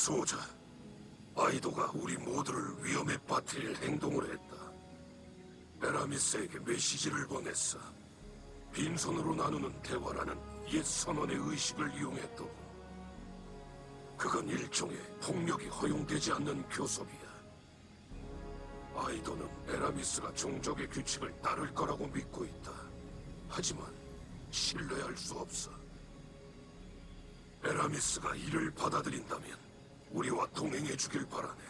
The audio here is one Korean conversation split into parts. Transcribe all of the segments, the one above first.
소자, 아이도가 우리 모두를 위험에 빠뜨릴 행동을 했다. 에라미스에게 메시지를 보냈어. 빈손으로 나누는 대화라는 옛 선언의 의식을 이용했더고. 그건 일종의 폭력이 허용되지 않는 교섭이야. 아이도는 에라미스가 종족의 규칙을 따를 거라고 믿고 있다. 하지만 신뢰할 수 없어. 에라미스가 이를 받아들인다면 우리와 동행해 주길 바라네.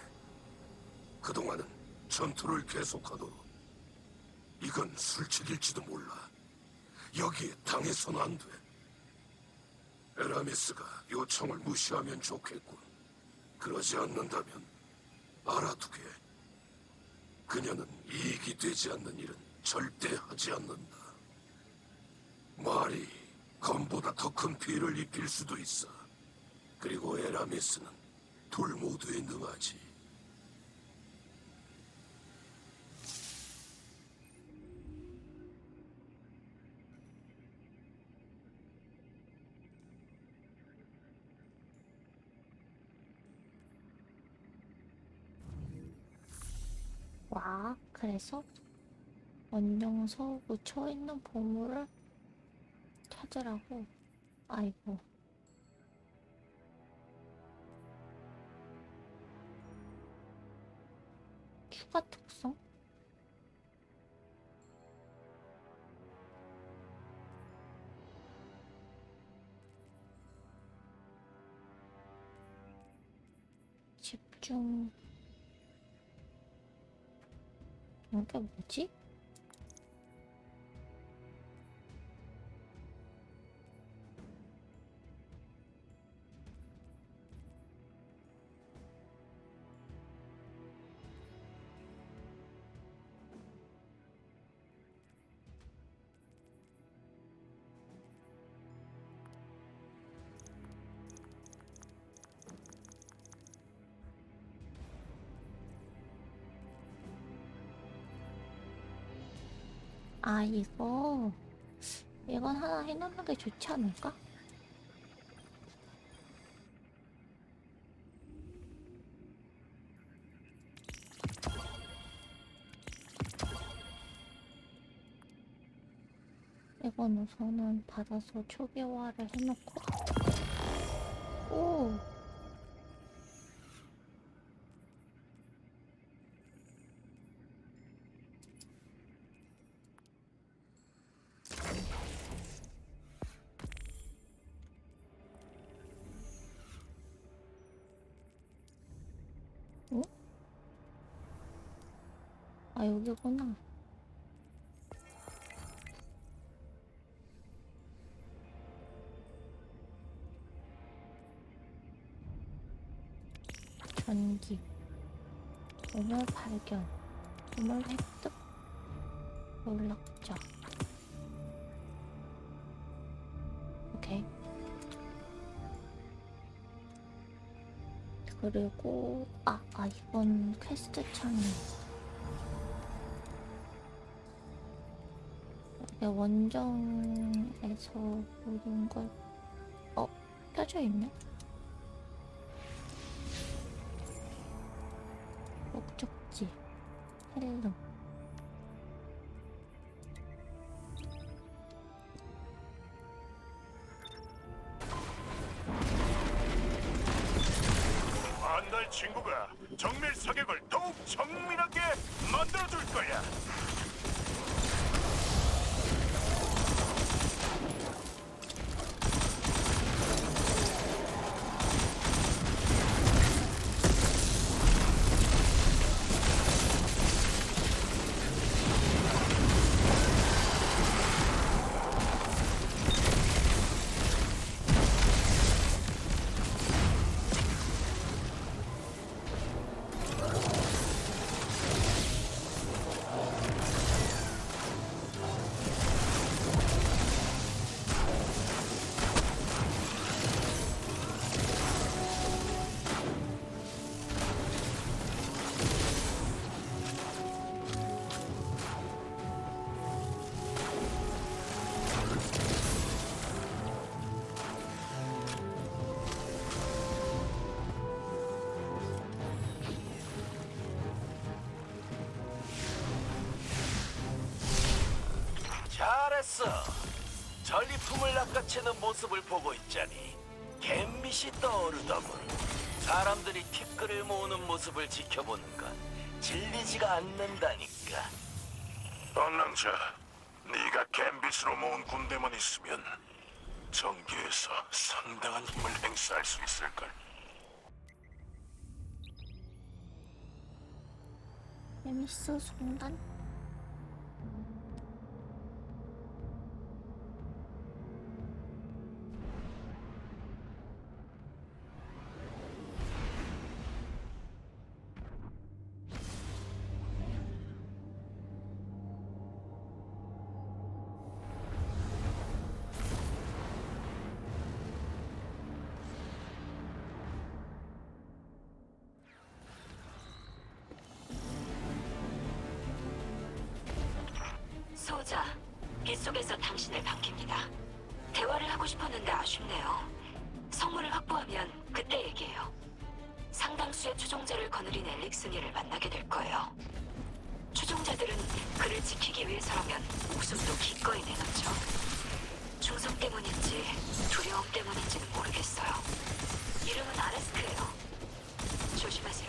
그동안은 전투를 계속하도록. 이건 술책일지도 몰라. 여기에 당해서는 안 돼. 에라미스가 요청을 무시하면 좋겠군. 그러지 않는다면 알아두게. 그녀는 이익이 되지 않는 일은 절대 하지 않는다. 말이 검보다 더 큰 피해를 입힐 수도 있어. 그리고 에라미스는 둘 모두에 능하지. 와, 그래서 원정서 묻혀있는 보물을 찾으라고. 아이고. 추가 특성? 집중. 이게 뭐지? 아, 이건 하나 해놓는 게 좋지 않을까? 이건 우선은 받아서 초기화를 해놓고. 오! 어? 아, 여기구나. 전기. 보물 발견. 보물 획득. 연락자. 오케이. 그리고 이건 퀘스트 창이. 이게 원정에서 모든 걸 켜져 있네? 목적지 헬름. 안달 친구가 정밀 사격을 더욱 정밀하게 만들어줄 거야. 좋았어. 전리품을 낚아채는 모습을 보고 있자니 갬빗이 떠오르더군. 사람들이 티끌을 모으는 모습을 지켜보는 건 질리지가 않는다니까. 방랑자, 네가 갬빗으로 모은 군대만 있으면 정계에서 상당한 힘을 행사할 수 있을걸. 재밌어, 순간. 소자, 빗속에서 당신을 반깁니다. 대화를 하고 싶었는데 아쉽네요. 성물을 확보하면 그때 얘기해요. 상당수의 추종자를 거느린 엘릭슨이를 만나게 될 거예요. 추종자들은 그를 지키기 위해서라면 목숨도 기꺼이 내놓죠. 충성 때문인지 두려움 때문인지는 모르겠어요. 이름은 아레스크예요. 조심하세요.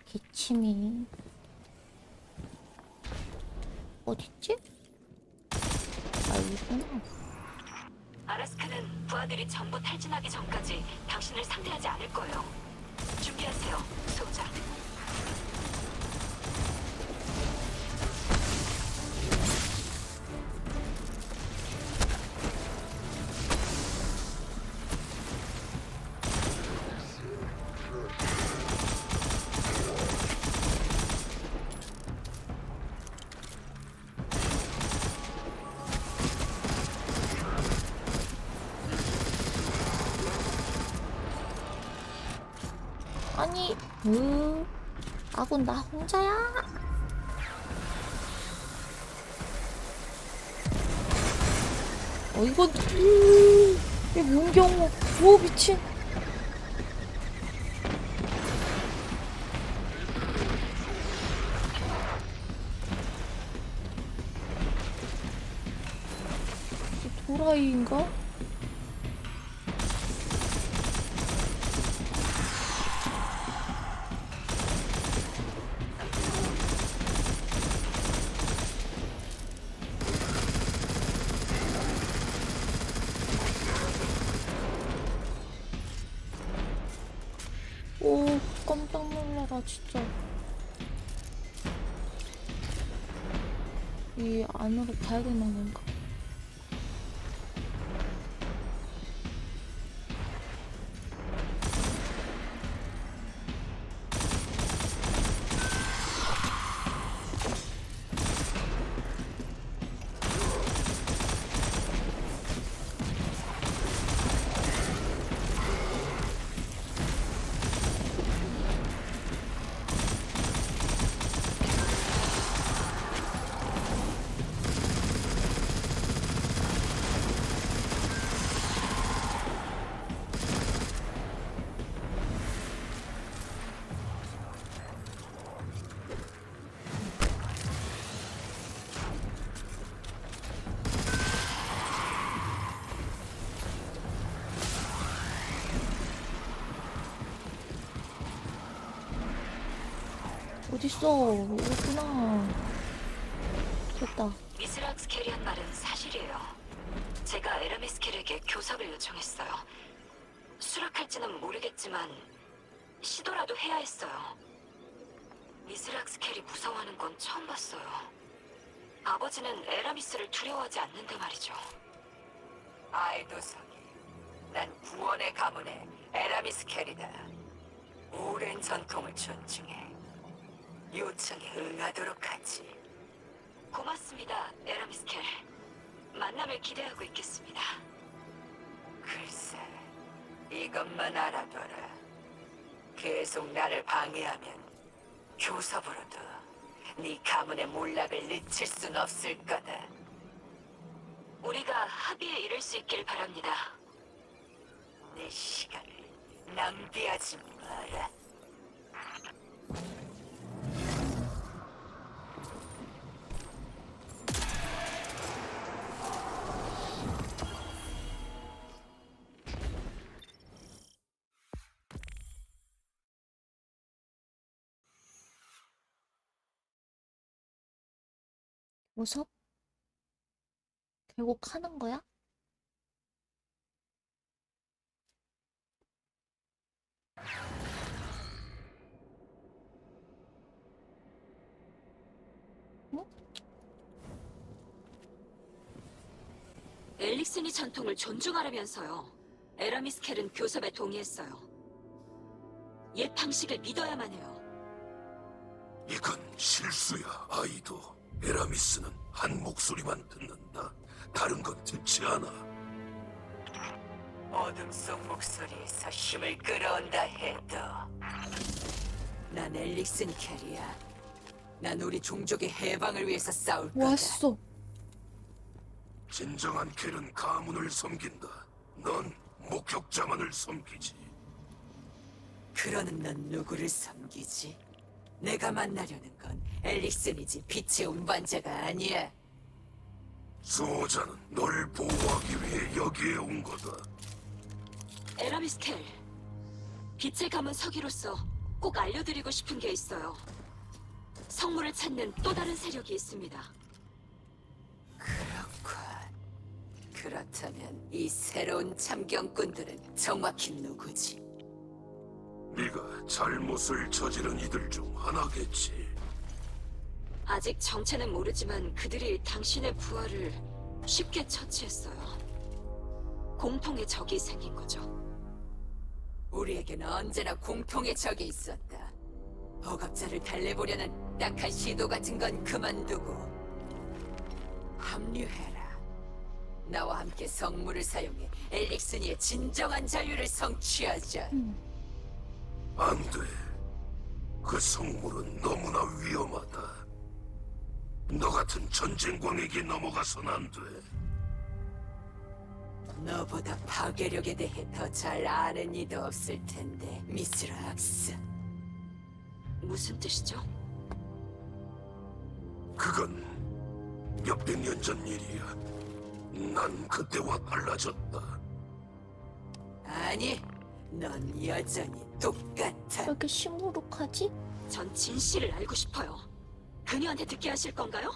기침이 어딨지? 아, 여기구나. 아레스크는 부하들이 전부 탈진하기 전까지 당신을 상대하지 않을 거예요. 준비하세요, 소자. 아니, 아군 나 혼자야? 이건, 이게 뭔 경우? 오, 미친. 이게 도라이인가? 오, 깜짝 놀라라, 진짜. 이 안으로 가야 되는 건가? 어딨어? 여기구나. 됐다. 미스락스 캐리한 말은 사실이에요. 제가 에라미스 캐릭에게 교섭을 요청했어요. 수락할지는 모르겠지만 시도라도 해야 했어요. 미스락스 캐리 무서워하는 건 처음 봤어요. 아버지는 에라미스를 두려워하지 않는데 말이죠. 아이도석이, 난 구원의 가문의 에라미스 캐리다. 오랜 전통을 존중해. 요청에 응하도록 하지. 고맙습니다, 에라미스 캐리. 만남을 기대하고 있겠습니다. 글쎄, 이것만 알아둬라. 계속 나를 방해하면 교섭으로도 네 가문의 몰락을 늦출 순 없을 거다. 우리가 합의에 이를 수 있길 바랍니다. 내 시간을 낭비하지 마라. 무섭? 결국 하는 거야? 엘릭슨이 전통을 존중하라면서요. 에라미스켈은 교섭에 동의했어요. 옛 방식을 믿어야만 해요. 이건 실수야, 아이도. 에라미스는 한 목소리만 듣는다. 다른 건 듣지 않아. 어둠 속 목소리에서 힘을 끌어온다 해도 난 엘릭슨 캐리야. 난 우리 종족의 해방을 위해서 싸울 거다. 왔어. 진정한 켈은 가문을 섬긴다. 넌 목격자만을 섬기지. 그러는 넌 누구를 섬기지? 내가 만나려는 건 엘릭슨이지 빛의 운반자가 아니야. 수호자는 널 보호하기 위해 여기에 온 거다. 에라미스켈, 빛의 가문 서기로서 꼭 알려드리고 싶은 게 있어요. 성물을 찾는 또 다른 세력이 있습니다. 그렇군. 그렇다면 이 새로운 참경꾼들은 정확히 누구지? 네가 잘못을 저지른 이들 중 하나겠지. 아직 정체는 모르지만 그들이 당신의 부하를 쉽게 처치했어요. 공통의 적이 생긴 거죠. 우리에게는 언제나 공통의 적이 있었다. 억압자를 달래보려는 딱한 시도 같은 건 그만두고 합류해라. 나와 함께 성물을 사용해 엘릭슨이의 진정한 자유를 성취하자. 안 돼. 그 성물은 너무나 위험하다. 너 같은 전쟁광에게 넘어가선 안 돼. 너보다 파괴력에 대해 더 잘 아는 이도 없을 텐데, 미스락스. 무슨 뜻이죠? 그건 몇백 년 전 일이야. 난 그때와 달라졌다. 아니, 넌 여전히 왜 똑같아. 이렇게 시무룩하지? 전 진실을 알고 싶어요. 그녀한테 듣게 하실 건가요?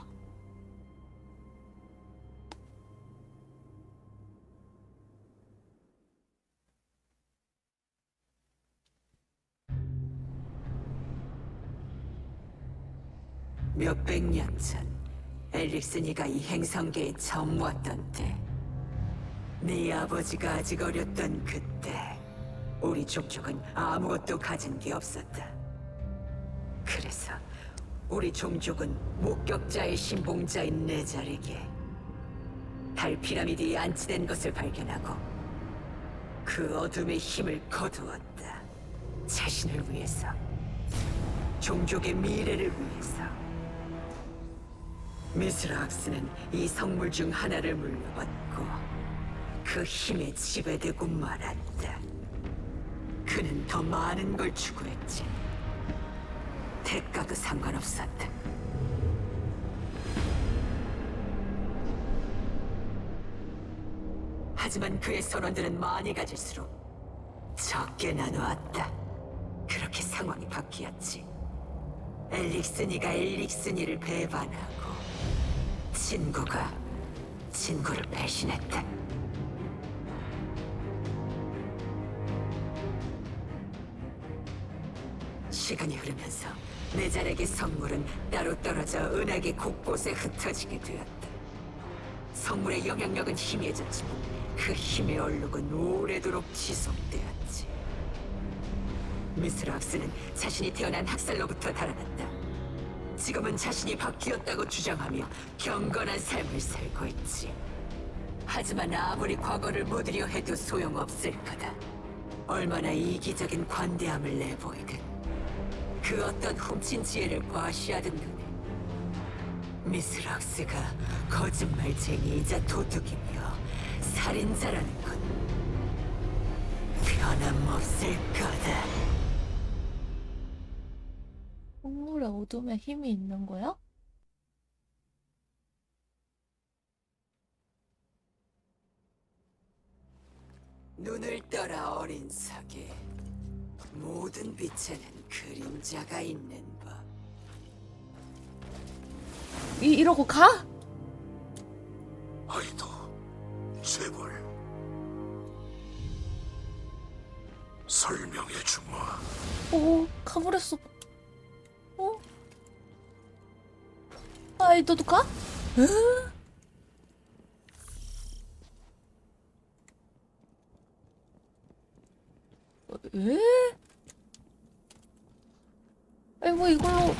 몇백 년 전, 엘릭슨이가 이 행성계에 처음 왔던 때, 네 아버지가 아직 어렸던 그때, 우리 종족은 아무것도 가진 게 없었다. 그래서 우리 종족은 목격자의 신봉자인 내 자리에 달 피라미드에 안치된 것을 발견하고 그 어둠의 힘을 거두었다. 자신을 위해서, 종족의 미래를 위해서. 미스락스는 이 성물 중 하나를 물려받고 그 힘에 지배되고 말았다. 그는 더 많은 걸 추구했지. 대가도 상관없었다. 하지만 그의 선원들은 많이 가질수록 적게 나누었다. 그렇게 상황이 바뀌었지. 엘릭슨이가 엘릭슨이를 배반하고 친구가 친구를 배신했다. 시간이 흐르면서 내 자락의 성물은 따로 떨어져 은하계 곳곳에 흩어지게 되었다. 성물의 영향력은 희미해졌지만 그 힘의 얼룩은 오래도록 지속되었지. 미스락스는 자신이 태어난 학살로부터 달아났다. 지금은 자신이 바뀌었다고 주장하며 경건한 삶을 살고 있지. 하지만 아무리 과거를 묻으려 해도 소용없을 거다. 얼마나 이기적인 관대함을 내보이든 그 어떤 훔친 지혜를 과시하든 간에 미스락스가 거짓말쟁이이자 도둑이며 살인자라는 건 변함없을 거다. 성물의 어둠에 힘이 있는 거야? 눈을 떠라 어린 석이. 모든 빛에는 그림자가 있는 법. 이러고 가? 아이도 제발 설명해 주마. 가버렸어. 아이, 너도 가? 왜? 아이, 뭐 이걸로.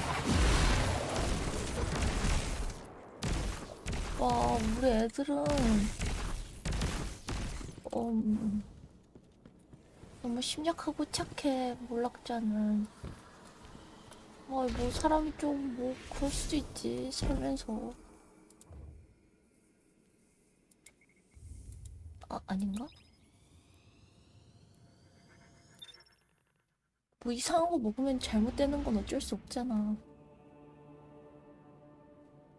와, 우리 애들은 너무 심약하고 착해, 몰락자는. 뭐 사람이 좀 뭐 그럴 수도 있지, 살면서. 아닌가? 뭐 이상한 거 먹으면 잘못되는 건 어쩔 수 없잖아.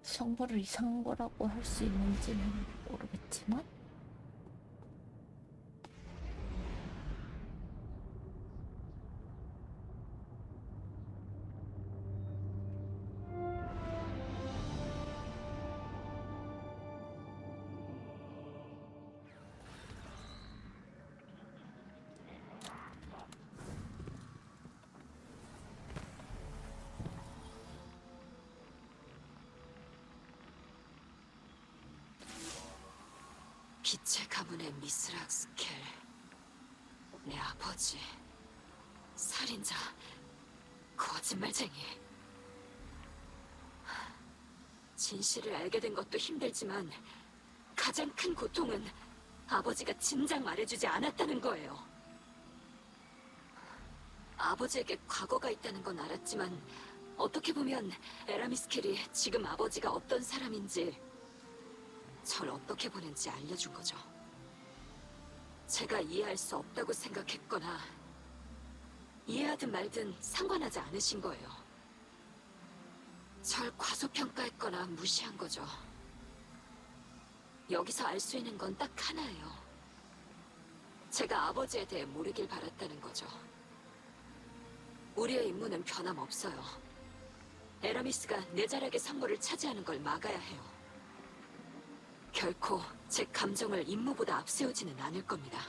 성벌을 이상한 거라고 할 수 있는지는 모르겠지만. 빛의 가문의 미스락스켈. 내 아버지. 살인자. 거짓말쟁이. 진실을 알게 된 것도 힘들지만 가장 큰 고통은 아버지가 진작 말해주지 않았다는 거예요. 아버지에게 과거가 있다는 건 알았지만 어떻게 보면 에라미스켈이 지금 아버지가 어떤 사람인지, 절 어떻게 보는지 알려준 거죠. 제가 이해할 수 없다고 생각했거나 이해하든 말든 상관하지 않으신 거예요. 절 과소평가했거나 무시한 거죠. 여기서 알 수 있는 건 딱 하나예요. 제가 아버지에 대해 모르길 바랐다는 거죠. 우리의 임무는 변함없어요. 에라미스가 내 자락의 성물을 차지하는 걸 막아야 해요. 결코 제 감정을 임무보다 앞세우지는 않을 겁니다.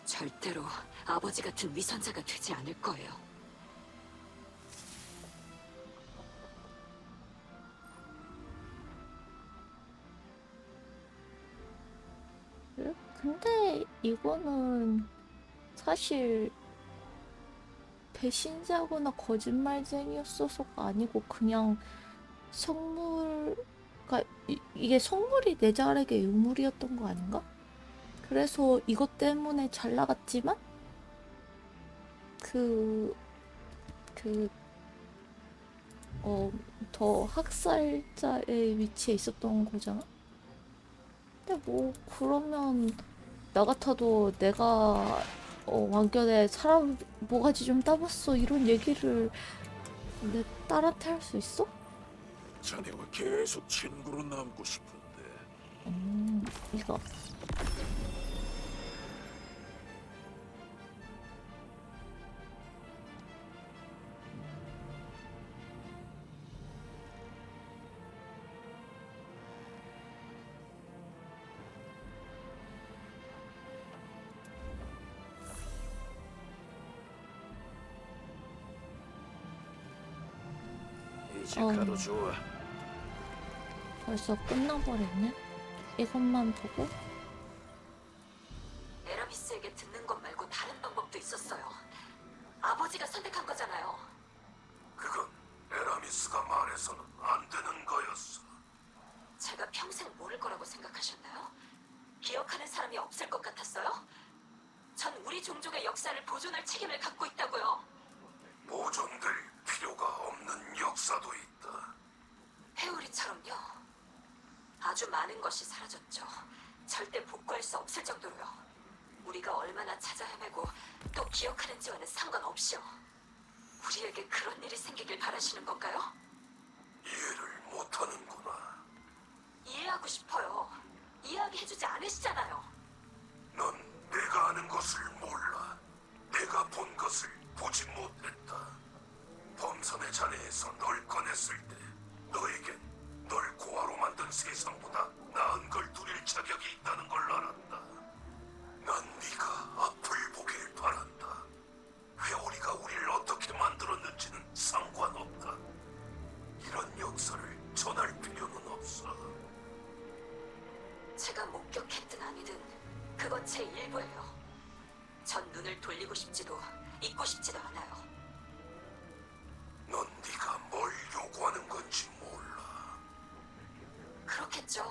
절대로 아버지 같은 위선자가 되지 않을 거예요. 근데 이거는 사실 배신자거나 거짓말쟁이였어서가 아니고 그냥 성물가 이게 성물이 내 자락의 유물이었던 거 아닌가? 그래서 이것 때문에 잘 나갔지만 더 학살자의 위치에 있었던 거잖아. 근데 뭐 그러면 나 같아도 내가 왕견에 사람 뭐가지 좀 따봤어 이런 얘기를 내 딸한테 할 수 있어? 자네와 계속 친구로 남고 싶은데 이거 이제 가도 좋아. 벌써 끝나버렸네? 이것만 보고? 에라미스에게 듣는 것 말고 다른 방법도 있었어요. 아버지가 선택한 거잖아요. 그건 에라미스가 말해서는 안 되는 거였어. 제가 평생 모를 거라고 생각하셨나요? 기억하는 사람이 없을 것 같았어요? 전 우리 종족의 역사를 보존할 책임을 갖고 있다고요. 보존될 필요가 없는 역사도 있다. 회오리처럼요. 아주 많은 것이 사라졌죠. 절대 복구할 수 없을 정도로요. 우리가 얼마나 찾아 헤매고 또 기억하는지와는 상관없이요. 우리에게 그런 일이 생기길 바라시는 건가요? 이해를 못하는구나. 이해하고 싶어요. 이야기해주지 않으시잖아요. 넌 내가 아는 것을 몰라. 내가 본 것을 보지 못했다. 범선의 잔해에서 널 꺼냈을 때 너에겐 널 고아로 만든 세상보다 나은 걸 누릴 자격이 있다는 걸 알았다. 난 네가 앞을 보길 바란다. 회오리가 우리를 어떻게 만들었는지는 상관없다. 이런 역사를 전할 필요는 없어. 제가 목격했든 아니든 그건 제 일부예요. 전 눈을 돌리고 싶지도 잊고 싶지도 않아요. 넌 네가 뭘 요구하는 건지 몰라. 그렇겠죠.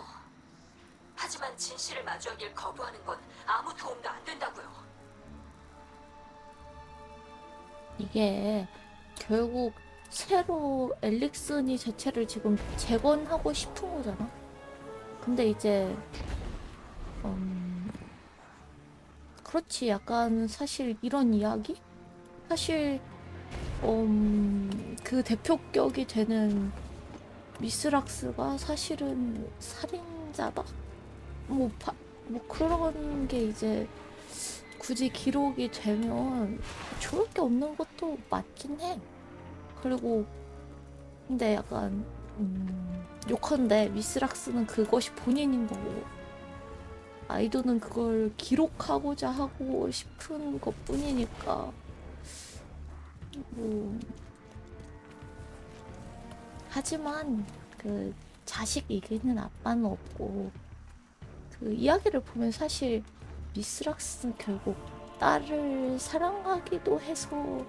하지만 진실을 마주하길 거부하는 건 아무 도움도 안 된다고요. 이게 결국 새로 엘릭슨이 자체를 지금 재건하고 싶은 거잖아. 근데 이제 그렇지. 약간 사실 이런 이야기? 사실 그 대표격이 되는 미스락스가 사실은 살인자다? 뭐 그런 게 이제 굳이 기록이 되면 좋을 게 없는 것도 맞긴 해. 그리고 근데 약간 요컨대 미스락스는 그것이 본인인 거고 아이도는 그걸 기록하고자 하고 싶은 것 뿐이니까 뭐 하지만 그 자식 이기는 아빠는 없고 그 이야기를 보면 사실 미스락스는 결국 딸을 사랑하기도 해서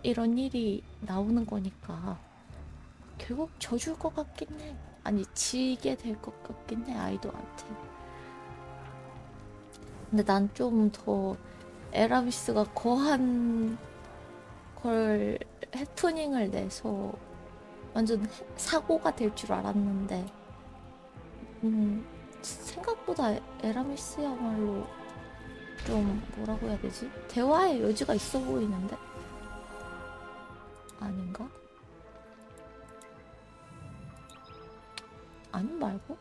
이런 일이 나오는 거니까 결국 져줄 것 같긴 해. 아니 지게 될 것 같긴 해 아이도한테. 근데 난 좀 더 에라미스가 거한 걸 해프닝을 내서 완전 사고가 될 줄 알았는데 생각보다 에라미스야말로 좀 뭐라고 해야 되지? 대화의 여지가 있어 보이는데? 아닌가? 아니 말고?